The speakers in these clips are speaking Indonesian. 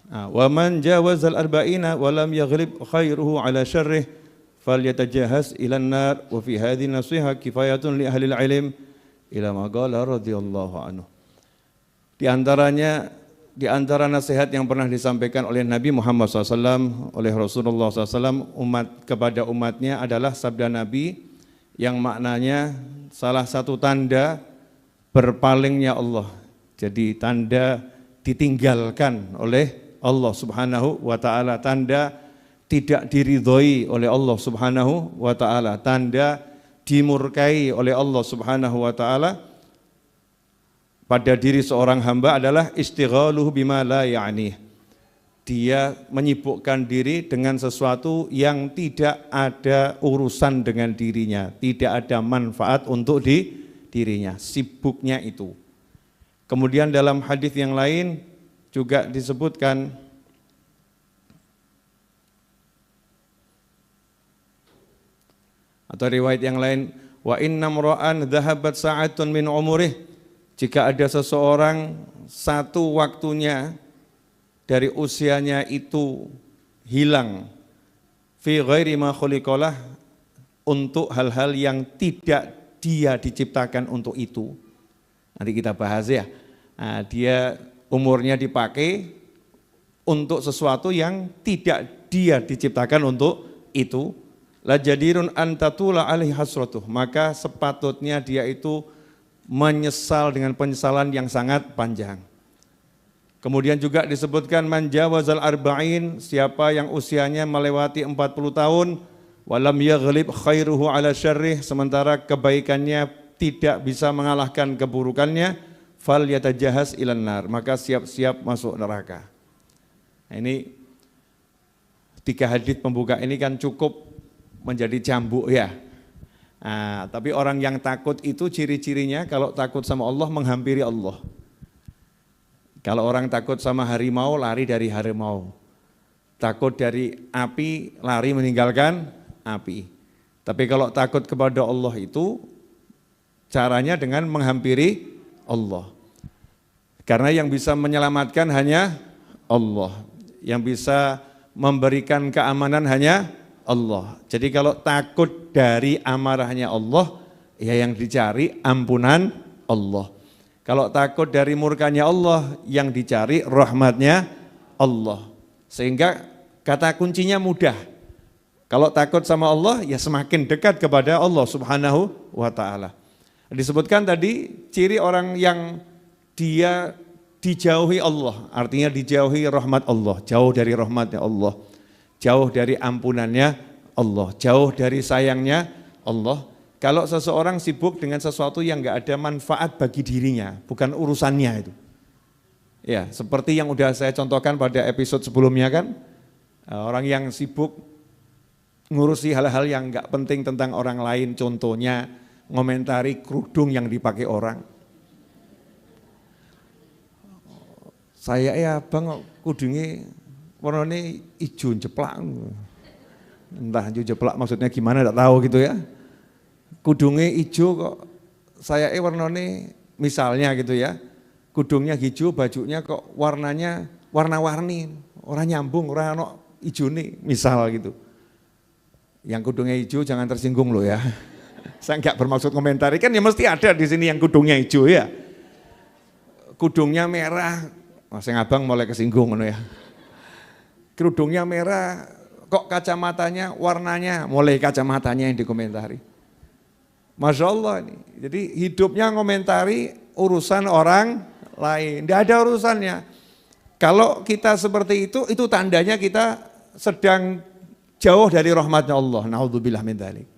Wa man jawazal arba'ina wa lam yaghlib khairuhu ala syarrih falyatajahaz ilan nar wa fi hadhihi nasiha kifayatun li ahli al-ilm ila ma qala radhiyallahu anhu. Di antara nasihat yang pernah disampaikan oleh Nabi Muhammad SAW, oleh Rasulullah SAW kepada umatnya adalah sabda Nabi yang maknanya salah satu tanda berpalingnya Allah. Jadi tanda ditinggalkan oleh Allah Subhanahu wa ta'ala, tanda tidak diridhoi oleh Allah Subhanahu wa ta'ala, tanda dimurkai oleh Allah Subhanahu wa ta'ala pada diri seorang hamba adalah istighaluhu bima la ya'nih. Dia menyibukkan diri dengan sesuatu yang tidak ada urusan dengan dirinya, tidak ada manfaat untuk dirinya, sibuknya itu. Kemudian dalam hadis yang lain juga disebutkan atau riwayat yang lain, wa inna mra'an dhahabat sa'atun min umurih, jika ada seseorang satu waktunya dari usianya itu hilang fi ghairi ma khuliqalah, untuk hal-hal yang tidak dia diciptakan untuk itu. Nanti kita bahas ya. Nah, dia umurnya dipakai untuk sesuatu yang tidak dia diciptakan untuk itu, la jadirun antatula alaihi hasratuh, maka sepatutnya dia itu menyesal dengan penyesalan yang sangat panjang. Kemudian juga disebutkan man jawazal arba'in, siapa yang usianya melewati 40 tahun, walam yaghlib khairuhu ala syarrih, sementara kebaikannya tidak bisa mengalahkan keburukannya, fal yatajahaz ilan nar, maka siap-siap masuk neraka. Nah, ini 3 hadits pembuka ini kan cukup menjadi cambuk ya. Nah, tapi orang yang takut itu ciri-cirinya, kalau takut sama Allah menghampiri Allah. Kalau orang takut sama harimau, lari dari harimau. Takut dari api, lari meninggalkan api. Tapi kalau takut kepada Allah itu caranya dengan menghampiri Allah. Karena yang bisa menyelamatkan hanya Allah, yang bisa memberikan keamanan hanya Allah. Jadi kalau takut dari amarahnya Allah, ya yang dicari ampunan Allah. Kalau takut dari murkanya Allah, yang dicari rahmatnya Allah. Sehingga kata kuncinya mudah. Kalau takut sama Allah, ya semakin dekat kepada Allah Subhanahu wa ta'ala. Disebutkan tadi ciri orang yang dia dijauhi Allah, artinya dijauhi rahmat Allah, jauh dari rahmatnya Allah, jauh dari ampunannya Allah, jauh dari sayangnya Allah. Kalau seseorang sibuk dengan sesuatu yang enggak ada manfaat bagi dirinya, bukan urusannya itu. Ya, seperti yang udah saya contohkan pada episode sebelumnya kan, orang yang sibuk ngurusi hal-hal yang enggak penting tentang orang lain, contohnya ngomentari kerudung yang dipakai orang. Saya ya bang kudungnya warnanya hijau jeplak, entah hijau jeplak maksudnya gimana tidak tahu gitu ya. Kudungnya hijau kok saya warnanya misalnya gitu ya, kudungnya hijau, bajunya kok warnanya warna-warni, orang nyambung, orang hijau nih misal gitu. Yang kudungnya hijau jangan tersinggung loh ya. Saya enggak bermaksud komentari, kan ya mesti ada di sini yang kudungnya hijau ya. Kudungnya merah, Mas Abang mulai kesinggung ya. Kerudungnya merah, kok kacamatanya warnanya, mulai kacamatanya yang dikomentari. Masya Allah ini, jadi hidupnya ngomentari urusan orang lain, tidak ada urusannya. Kalau kita seperti itu tandanya kita sedang jauh dari rahmatnya Allah, naudzubillah min dzalik.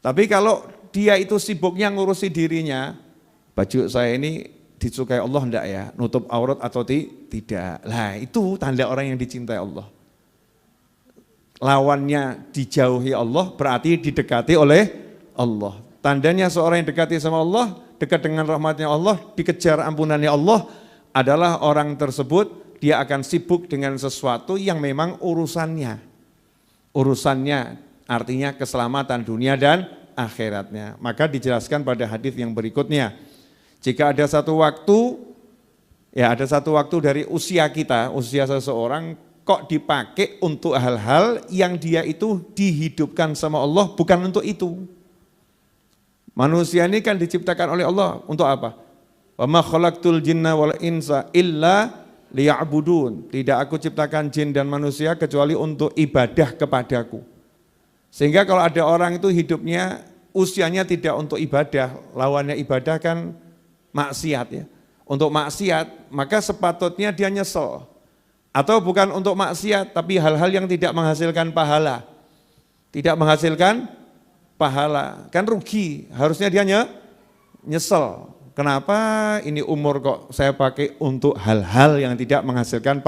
Tapi kalau dia itu sibuknya ngurusi dirinya, baju saya ini disukai Allah enggak ya, nutup aurat atau tidak. Lah itu tanda orang yang dicintai Allah. Lawannya dijauhi Allah berarti didekati oleh Allah. Tandanya seorang yang dekati sama Allah, dekat dengan rahmatnya Allah, dikejar ampunannya Allah, adalah orang tersebut dia akan sibuk dengan sesuatu yang memang urusannya. Urusannya artinya keselamatan dunia dan akhiratnya. Maka dijelaskan pada hadis yang berikutnya, jika ada satu waktu Ya ada satu waktu dari usia kita, usia seseorang kok dipakai untuk hal-hal yang dia itu dihidupkan sama Allah bukan untuk itu. Manusia ini kan diciptakan oleh Allah untuk apa? Wa ma khalaqtul jinna wal insa illa liya'budun. Tidak aku ciptakan jin dan manusia kecuali untuk ibadah kepadaku. Sehingga kalau ada orang itu hidupnya usianya tidak untuk ibadah, lawannya ibadah kan maksiat ya. Untuk maksiat, maka sepatutnya dia nyesel. Atau bukan untuk maksiat, tapi hal-hal yang tidak menghasilkan pahala. Tidak menghasilkan pahala, kan rugi, harusnya dia nyesel. Kenapa ini umur kok saya pakai untuk hal-hal yang tidak menghasilkan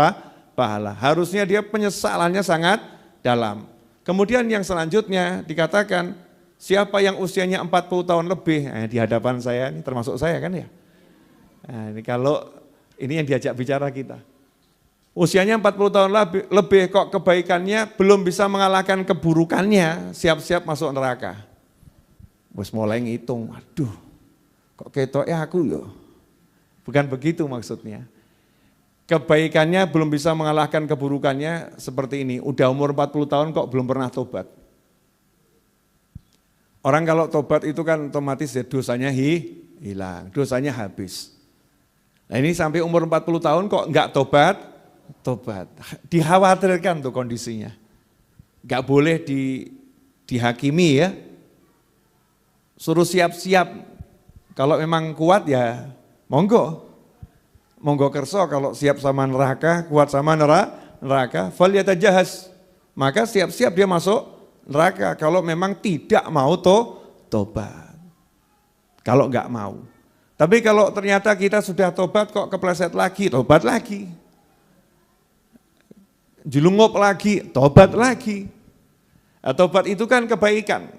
pahala. Harusnya dia penyesalannya sangat dalam. Kemudian yang selanjutnya dikatakan, siapa yang usianya 40 tahun lebih, di hadapan saya, ini termasuk saya kan ya. Nah, ini kalau ini yang diajak bicara kita. Usianya 40 tahun lebih kok kebaikannya belum bisa mengalahkan keburukannya, siap-siap masuk neraka. Wes mulai ngitung, waduh kok ketoknya aku loh. Bukan begitu maksudnya. Kebaikannya belum bisa mengalahkan keburukannya seperti ini, udah umur 40 tahun kok belum pernah tobat. Orang kalau tobat itu kan otomatis ya dosanya hilang, dosanya habis. Nah ini sampai umur 40 tahun kok enggak tobat, dikhawatirkan tuh kondisinya. Enggak boleh dihakimi ya, suruh siap-siap, kalau memang kuat ya monggo kerso, kalau siap sama neraka, kuat sama neraka, falyatajahaz, maka siap-siap dia masuk neraka kalau memang tidak mau tobat, kalau enggak mau. Tapi kalau ternyata kita sudah tobat kok kepleset lagi, tobat lagi. Jelungup lagi, tobat lagi. Nah, tobat itu kan kebaikan.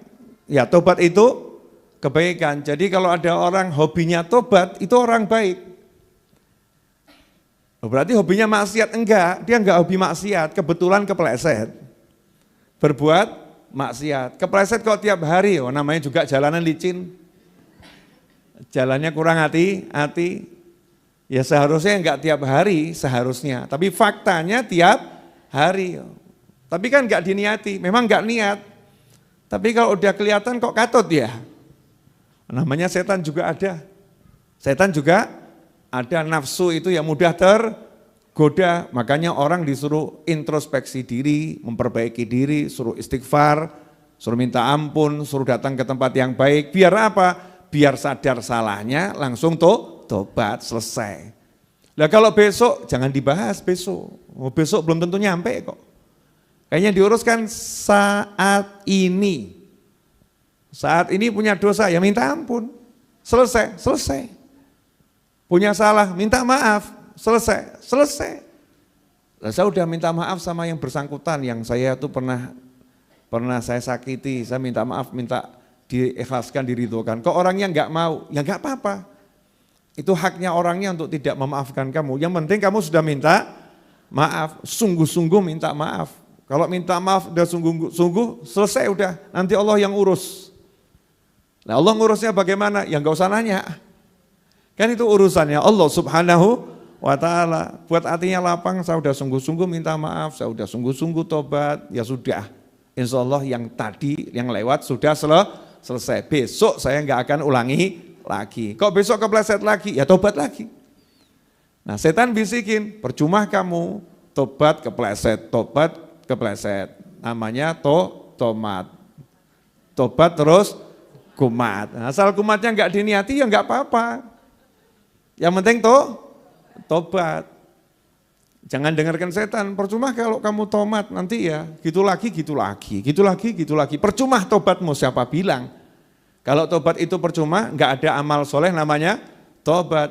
Ya tobat itu kebaikan. Jadi kalau ada orang hobinya tobat, itu orang baik. Berarti hobinya maksiat, enggak. Dia enggak hobi maksiat, kebetulan kepleset. Berbuat maksiat. Kepleset kok tiap hari, namanya juga jalanan licin. Jalannya kurang hati-hati, ya seharusnya enggak tiap hari seharusnya, tapi faktanya tiap hari. Tapi kan enggak diniati, memang enggak niat. Tapi kalau udah kelihatan kok katut ya, namanya setan juga ada. Setan juga ada, nafsu itu yang mudah tergoda, makanya orang disuruh introspeksi diri, memperbaiki diri, suruh istighfar, suruh minta ampun, suruh datang ke tempat yang baik, biar apa? Biar sadar salahnya langsung tobat, selesai. Nah kalau besok jangan dibahas besok. Besok belum tentu nyampe kok. Kayaknya diuruskan saat ini. Saat ini punya dosa ya minta ampun. Selesai. Punya salah minta maaf, selesai. Nah, saya udah minta maaf sama yang bersangkutan, yang saya tuh pernah saya sakiti, saya minta maaf, minta diikhlaskan, diridhokan. Kok orangnya enggak mau, ya enggak apa-apa. Itu haknya orangnya untuk tidak memaafkan kamu. Yang penting kamu sudah minta maaf, sungguh-sungguh minta maaf. Kalau minta maaf udah sungguh-sungguh, selesai udah, nanti Allah yang urus. Nah Allah ngurusnya bagaimana? Ya enggak usah nanya. Kan itu urusannya Allah Subhanahu wa ta'ala. Buat hatinya lapang, saya udah sungguh-sungguh minta maaf, saya udah sungguh-sungguh tobat, ya sudah. Insya Allah yang tadi, yang lewat sudah selesai. Besok saya enggak akan ulangi lagi. Kok besok kepleset lagi? Ya tobat lagi. Nah setan bisikin, percuma kamu tobat kepleset. Namanya tomat. Tobat terus kumat. Nah, asal kumatnya enggak diniati ya enggak apa-apa. Yang penting tobat. Jangan dengarkan setan, percuma kalau kamu tomat nanti ya gitu lagi. Percuma tobatmu, siapa bilang? Kalau tobat itu percuma, enggak ada amal soleh namanya tobat.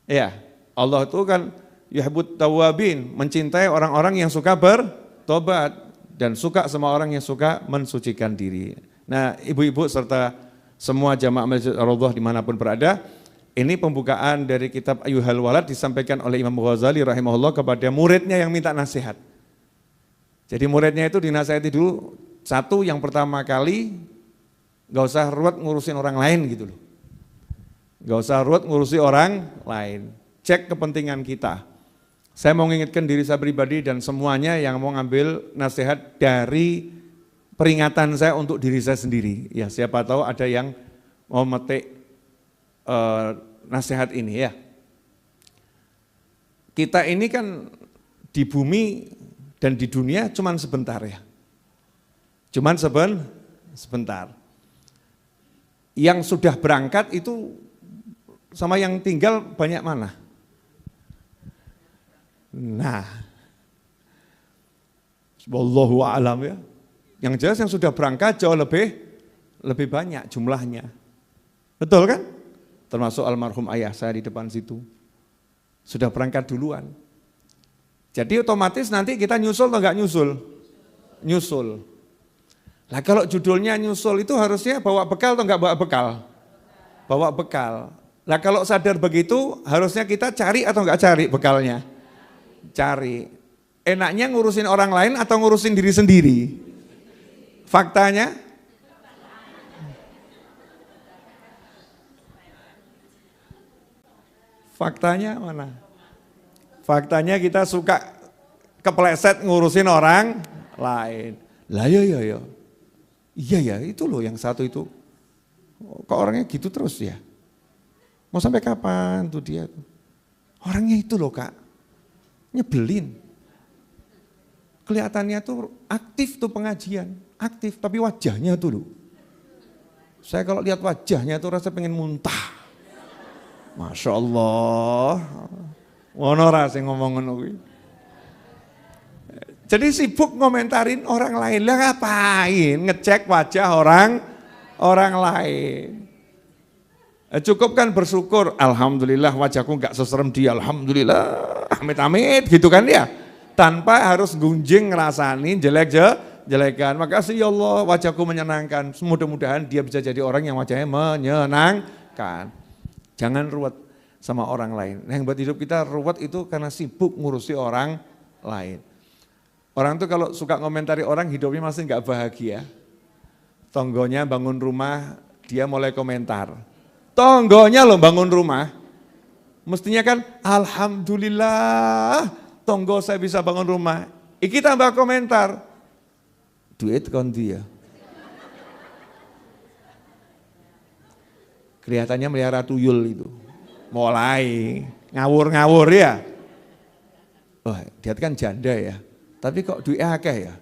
Ya, Allah itu kan yuhibbut tawwabin, mencintai orang-orang yang suka bertobat dan suka sama orang yang suka mensucikan diri. Nah, ibu-ibu serta semua jamaah Masjid Ar-Raudhah dimanapun berada, ini pembukaan dari kitab Ayyuhal Walad disampaikan oleh Imam Ghazali rahimahullah kepada muridnya yang minta nasihat. Jadi muridnya itu dinasihati dulu, satu yang pertama kali gak usah ruwet ngurusin orang lain gitu loh. Gak usah ruwet ngurusi orang lain. cek kepentingan kita. Saya mau mengingatkan diri saya pribadi dan semuanya yang mau ngambil nasihat dari peringatan saya untuk diri saya sendiri. Ya, siapa tahu ada yang mau metik nasihat ini ya. Kita ini kan di bumi dan di dunia cuman sebentar ya. Cuman sebentar. Yang sudah berangkat itu sama yang tinggal banyak mana? Nah, wallahu a'lam ya. Yang jelas yang sudah berangkat jauh lebih banyak jumlahnya. Betul kan? Termasuk almarhum ayah saya di depan situ. Sudah berangkat duluan. Jadi otomatis nanti kita nyusul atau enggak nyusul? Nyusul. Nah kalau judulnya nyusul itu harusnya bawa bekal atau enggak bawa bekal? Bawa bekal. Nah kalau sadar begitu harusnya kita cari atau enggak cari bekalnya? Cari. Enaknya ngurusin orang lain atau ngurusin diri sendiri? Faktanya? Faktanya mana? Faktanya kita suka kepleset ngurusin orang lain. Lah ya. Iya ya, itu loh yang satu itu. Kok orangnya gitu terus ya? Mau sampai kapan tuh dia? Orangnya itu loh Kak, nyebelin. Kelihatannya tuh aktif tuh pengajian, aktif tapi wajahnya tuh loh. Saya kalau lihat wajahnya tuh rasa pengen muntah. Masya Allah. Ngono ra sing ngomong ngono kuwi. Jadi sibuk ngomentarin orang lain. Lah ngapain ngecek wajah orang lain? Cukup kan bersyukur, alhamdulillah wajahku enggak seserem dia, alhamdulillah, amit-amit gitu kan ya. Tanpa harus gunjing ngerasani jelekan. Makasih ya Allah, wajahku menyenangkan. Mudah-mudahan dia bisa jadi orang yang wajahnya menyenangkan. Jangan ruwet sama orang lain. Yang buat hidup kita ruwet itu karena sibuk ngurusi orang lain. Orang tuh kalau suka ngomentari orang hidupnya masih nggak bahagia. Tonggonya bangun rumah, dia mulai komentar. Tonggonya loh bangun rumah. Mestinya kan alhamdulillah tonggo saya bisa bangun rumah. Iki tambah komentar. Duit kon dia. Kelihatannya melihara tuyul itu. Mulai ngawur-ngawur ya. Wah, dia kan janda ya. Tapi kok duitnya akeh ya?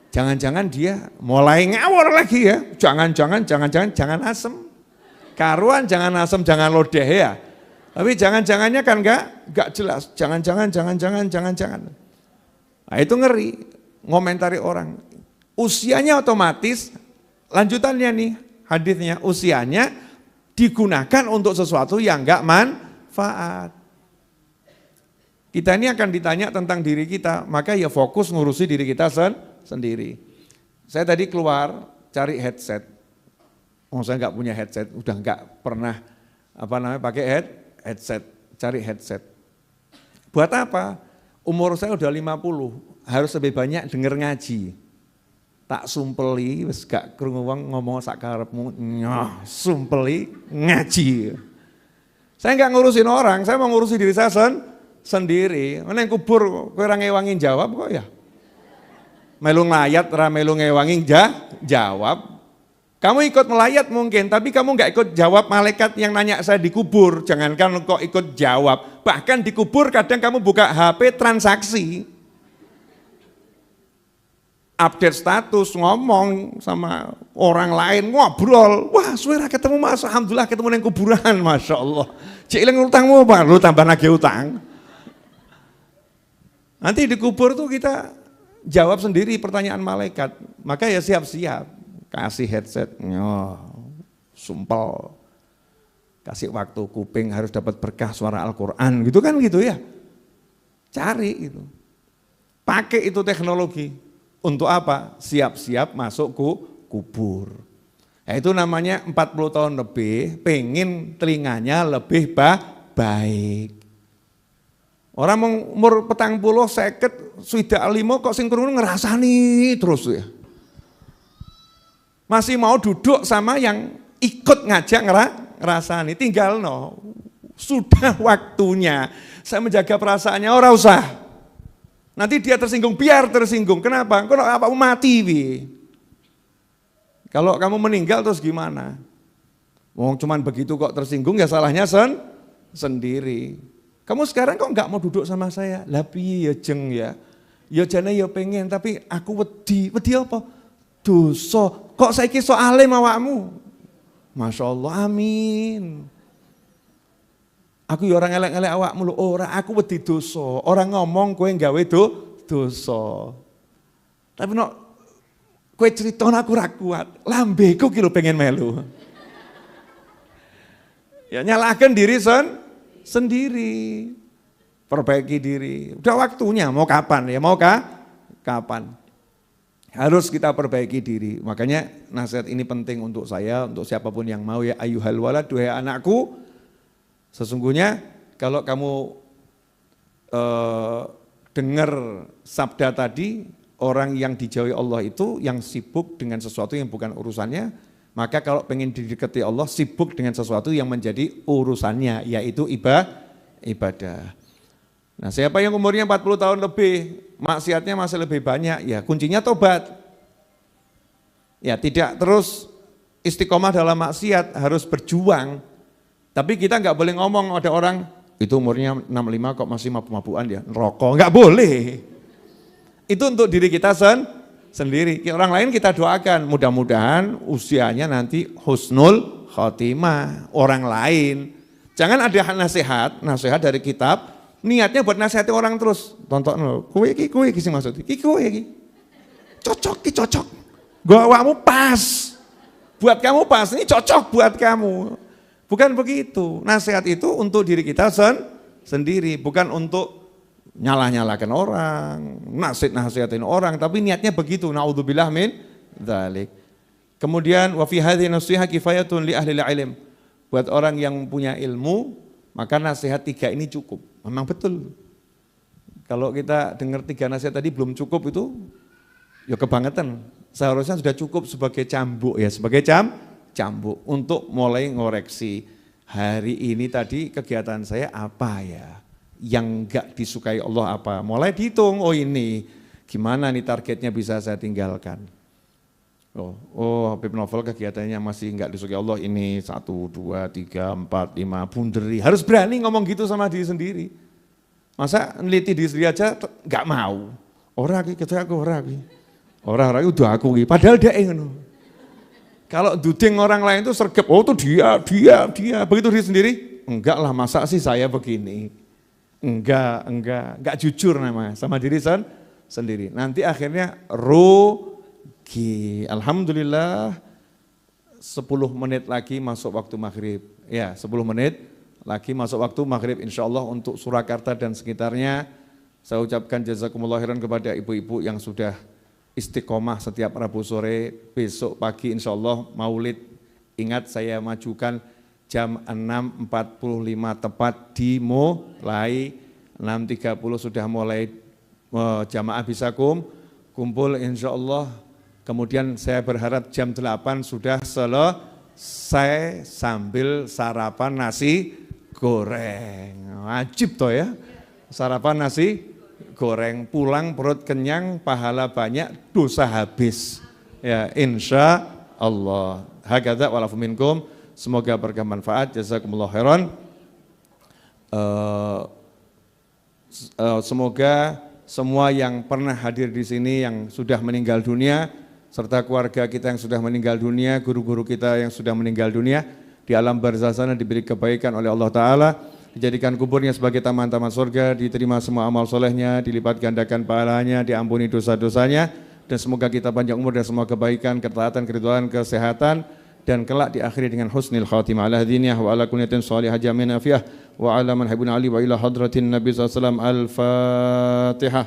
Jangan-jangan dia mulai ngawur lagi ya. Jangan asem. Karuan jangan asem, jangan lodeh ya. Tapi jangan-jangannya kan enggak jelas. Jangan. Nah, itu ngeri ngomentari orang. Usianya otomatis lanjutannya nih. Hadisnya usianya digunakan untuk sesuatu yang enggak manfaat. Kita ini akan ditanya tentang diri kita, maka ya fokus ngurusi diri kita sendiri. Saya tadi keluar cari headset. Saya enggak punya headset, udah enggak pernah pakai headset, cari headset. Buat apa? Umur saya udah 50, harus lebih banyak denger ngaji. Tak sumpeli, wis gak krungu wong ngomong sak karepmu, sumpeli ngaji. Saya enggak ngurusin orang, saya mau ngurusi diri saya sendiri. Neng kubur kowe ora ngewangin jawab kok ya. Melu nglayat ra melu ngewangin jawab. Kamu ikut melayat mungkin, tapi kamu enggak ikut jawab malaikat yang nanya saya di kubur. Jangankan kok ikut jawab, bahkan di kubur kadang kamu buka HP transaksi. Update status, ngomong sama orang lain, ngobrol. Wah, suwe ra ketemu Mas, alhamdulillah ketemu nang kuburan, Masya Allah. Cik ilang utangmu apa? Lu tambah nagih utang. Nanti di kubur tuh kita jawab sendiri pertanyaan malaikat. Maka ya siap-siap. Kasih headset, sumpel. Kasih waktu kuping harus dapat berkah suara Al-Quran, gitu kan gitu ya. Cari itu. Pakai itu teknologi. Untuk apa? Siap-siap masuk kubur. Ya, itu namanya 40 tahun lebih, pengen telinganya lebih baik. Orang umur 40, 50, sudah 5 kok sing krungu ngerasani terus ya. Masih mau duduk sama yang ikut ngajak ngerasani, tinggal no. Sudah waktunya saya menjaga perasaannya, ora usah. Nanti dia tersinggung, biar tersinggung. Kenapa? Kalau apa mati, Wi. Kalau kamu meninggal terus gimana? Wong cuman begitu kok tersinggung, ya salahnya sendiri. Kamu sekarang kok enggak mau duduk sama saya? Lah piye ya jeng ya? Ya jane ya pengen tapi aku wedi. Wedi apa? Dosa. Kok saiki sok alim awakmu? Masya Allah, amin. Aku ya orang elek-elek awakmu lho, ora aku wedi dosa. Orang ngomong kowe gawe dosa. Tapi nek kowe cerita aku ora kuat, lambeku ki lho pengen melu. Ya nyalahkan diri sendiri. Perbaiki diri. Udah waktunya, mau kapan? Ya mau kapan? Harus kita perbaiki diri. Makanya nasihat ini penting untuk saya, untuk siapapun yang mau ya ayyuhal walad, duhai anakku. Sesungguhnya kalau kamu dengar sabda tadi, orang yang dijauhi Allah itu yang sibuk dengan sesuatu yang bukan urusannya, maka kalau pengen didekati Allah, sibuk dengan sesuatu yang menjadi urusannya, yaitu ibadah. Nah, siapa yang umurnya 40 tahun lebih, maksiatnya masih lebih banyak, ya kuncinya tobat. Ya tidak terus istiqomah dalam maksiat, harus berjuang. Tapi kita nggak boleh ngomong, ada orang, itu umurnya 65 kok masih mabuk-mabukan ya, rokok, nggak boleh. Itu untuk diri kita sendiri. Orang lain kita doakan, mudah-mudahan usianya nanti husnul khotimah, orang lain. Jangan ada nasihat dari kitab, niatnya buat nasihati orang terus. Tonton, kowe iki sing maksud, kowe iki. Cocok. Gua awakmu pas. Buat kamu pas, ini cocok buat kamu. Bukan begitu. Nasihat itu untuk diri kita sendiri, bukan untuk nyalah-nyalahkan orang, nasihatin orang, tapi niatnya begitu. Naudzubillah min dzalik. Kemudian wa fi hadhihi nasiha kifayatun li ahli ilm. Buat orang yang punya ilmu, maka nasihat 3 ini cukup. Memang betul. Kalau kita dengar 3 nasihat tadi belum cukup itu, ya kebangetan. Seharusnya sudah cukup sebagai cambuk ya, sebagai cambuk untuk mulai ngoreksi. Hari ini tadi kegiatan saya apa ya? Yang enggak disukai Allah apa? Mulai dihitung, oh ini gimana nih targetnya bisa saya tinggalkan. Oh Habib Novel kegiatannya masih enggak disukai Allah ini 1, 2, 3, 4, 5, bunderi. Harus berani ngomong gitu sama diri sendiri. Masa neliti diri sendiri aja enggak mau. Ora iki ketua aku ora iki. Ora udah aku iki. Padahal dia ngono. Kalau duding orang lain itu sergap, oh tuh dia. Begitu diri sendiri, enggak lah masa sih saya begini. Enggak jujur namanya sama diri sendiri. Nanti akhirnya rugi. Alhamdulillah 10 menit lagi masuk waktu maghrib. Ya 10 menit lagi masuk waktu maghrib, insya Allah untuk Surakarta dan sekitarnya. Saya ucapkan jazakumullah khairan kepada ibu-ibu yang sudah istiqomah setiap Rabu sore. Besok pagi insya Allah maulid. Ingat saya majukan jam 6.45 tepat dimulai, 6.30 sudah mulai jamaah bisa kumpul insya Allah. Kemudian saya berharap jam 8 sudah selesai sambil sarapan nasi goreng. Wajib toh ya, sarapan nasi goreng, pulang perut kenyang, pahala banyak, dosa habis. Ya insya Allah. Hakadza walafu minkum. Semoga berkah manfaat. Jazakumullah khairan. Semoga semua yang pernah hadir di sini yang sudah meninggal dunia, serta keluarga kita yang sudah meninggal dunia, guru-guru kita yang sudah meninggal dunia, di alam barzah sana diberi kebaikan oleh Allah Ta'ala, dijadikan kuburnya sebagai taman-taman surga, diterima semua amal solehnya, dilipat gandakan pahalanya, diampuni dosa-dosanya, dan semoga kita panjang umur dan semua kebaikan, ketaatan, keridhaan, kesehatan, dan kelak diakhiri dengan husnul khatimah. Ala hadiniyah wa ala kunyatin salihah jamin afiyah wa ala man habibuna ali wa ila hadratin nabi sallallahu alaihi wasallam. Al-Fatihah.